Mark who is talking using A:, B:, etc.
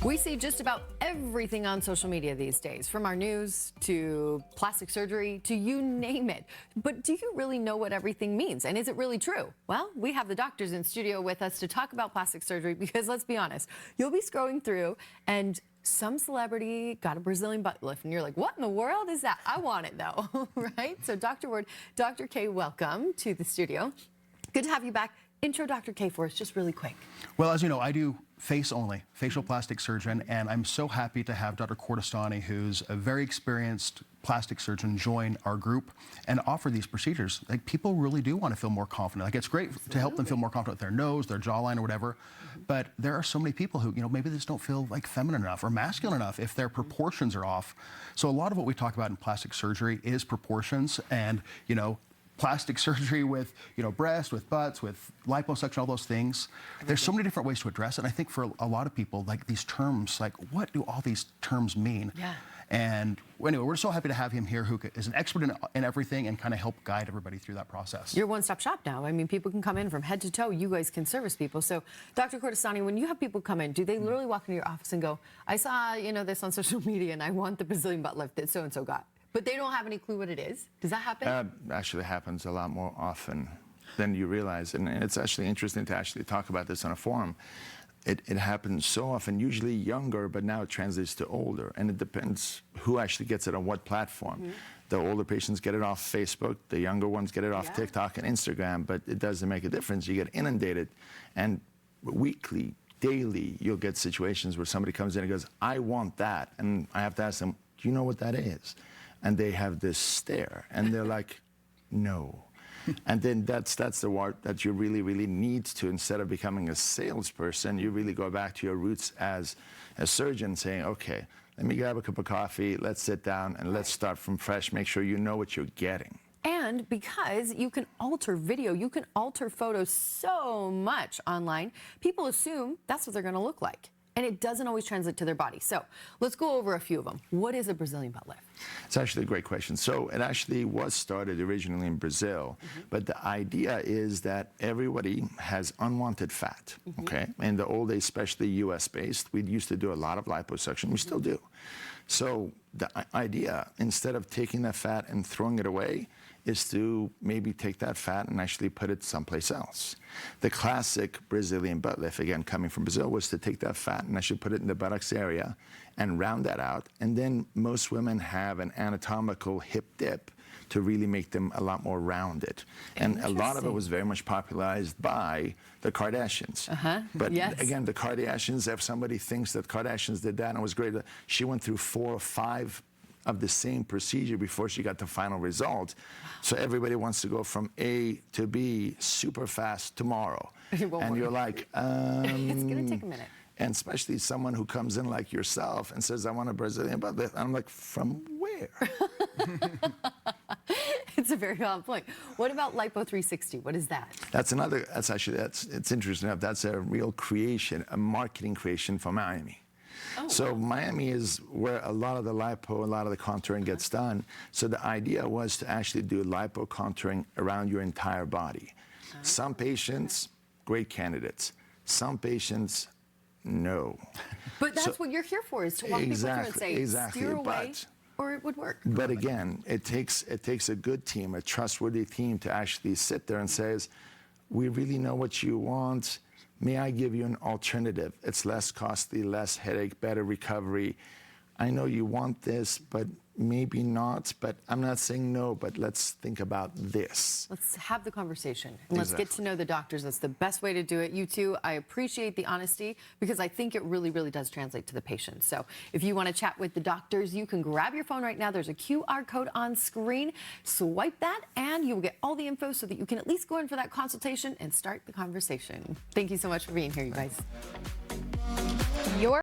A: We see just about everything on social media these days, from our news to plastic surgery to you name it. But do you really know what everything means? And is it really true? Well, we have the doctors in studio with us to talk about plastic surgery because let's be honest, you'll be scrolling through and some celebrity got a Brazilian butt lift and you're like, what in the world is that? I want it though, right? So Dr. Ward, Dr. K, welcome to the studio. Good to have you back. Intro Dr. K for us, just really quick.
B: Well, as you know, I do face only, facial plastic surgeon, and I'm so happy to have Dr. Kordestani, who's a very experienced plastic surgeon, join our group and offer these procedures. Like, people really do want to feel more confident. Like, it's great to help them feel more confident with their nose, their jawline, or whatever, but there are so many people who, maybe they just don't feel like feminine enough or masculine enough if their proportions are off. So a lot of what we talk about in plastic surgery is proportions and, plastic surgery with, breasts, with butts, with liposuction, all those things. There's so many different ways to address it. And I think for a lot of people, like, these terms, like, what do all these terms mean?
A: Yeah.
B: And anyway, we're so happy to have him here, who is an expert in everything and kind of help guide everybody through that process.
A: You're one-stop shop now. I mean, people can come in from head to toe. You guys can service people. So, Dr. Kordestani, when you have people come in, do they literally walk into your office and go, I saw, this on social media and I want the Brazilian butt lift that so-and-so got? But they don't have any clue what it is. Does that happen?
C: Actually happens a lot more often than you realize. And it's actually interesting to actually talk about this on a forum. It happens so often, usually younger, but now it translates to older. And it depends who actually gets it on what platform. Mm-hmm. The older patients get it off Facebook. The younger ones get it off TikTok and Instagram. But it doesn't make a difference. You get inundated. And weekly, daily, you'll get situations where somebody comes in and goes, I want that. And I have to ask them, do you know what that is? And they have this stare, and they're like, no. And then that's the part that you really, really need to, instead of becoming a salesperson, you really go back to your roots as a surgeon, saying, okay, let me grab a cup of coffee, let's sit down, and let's start from fresh, make sure you know what you're getting.
A: And because you can alter video, you can alter photos so much online, people assume that's what they're gonna look like. And it doesn't always translate to their body. So let's go over a few of them. What is a Brazilian butt lift?
C: It's actually a great question. So it actually was started originally in Brazil, but the idea is that everybody has unwanted fat, okay? In the old days, especially US-based, we used to do a lot of liposuction. We still do. So the idea, instead of taking that fat and throwing it away, is to maybe take that fat and actually put it someplace else. The classic Brazilian butt lift, again, coming from Brazil, was to take that fat and actually put it in the buttocks area and round that out. And then most women have an anatomical hip dip to really make them a lot more rounded. And a lot of it was very much popularized by the Kardashians. But again, the Kardashians, if somebody thinks that Kardashians did that and it was great, she went through 4 or 5 of the same procedure before she got the final result. So everybody wants to go from A to B super fast tomorrow. And you're like,
A: it's gonna take a minute.
C: And especially someone who comes in like yourself and says, I want a Brazilian butt lift. I'm like, from where?
A: It's a very valid point. What about Lipo 360? What is that?
C: It's interesting enough. That's a real creation, a marketing creation from Miami. So Miami is where a lot of the lipo, a lot of the contouring gets done. So the idea was to actually do lipo contouring around your entire body. Some patients, great candidates. Some patients, no.
A: But that's what you're here for, is to walk people through and say, steer away, or it would work.
C: But again, it takes a good team, a trustworthy team, to actually sit there and says, we really know what you want. May I give you an alternative? It's less costly, less headache, better recovery. I know you want this, but maybe not. But I'm not saying no, but let's think about this.
A: Let's have the conversation. And let's get to know the doctors. That's the best way to do it. You two, I appreciate the honesty because I think it really, really does translate to the patient. So if you want to chat with the doctors, you can grab your phone right now. There's a QR code on screen. Swipe that and you will get all the info so that you can at least go in for that consultation and start the conversation. Thank you so much for being here, you guys.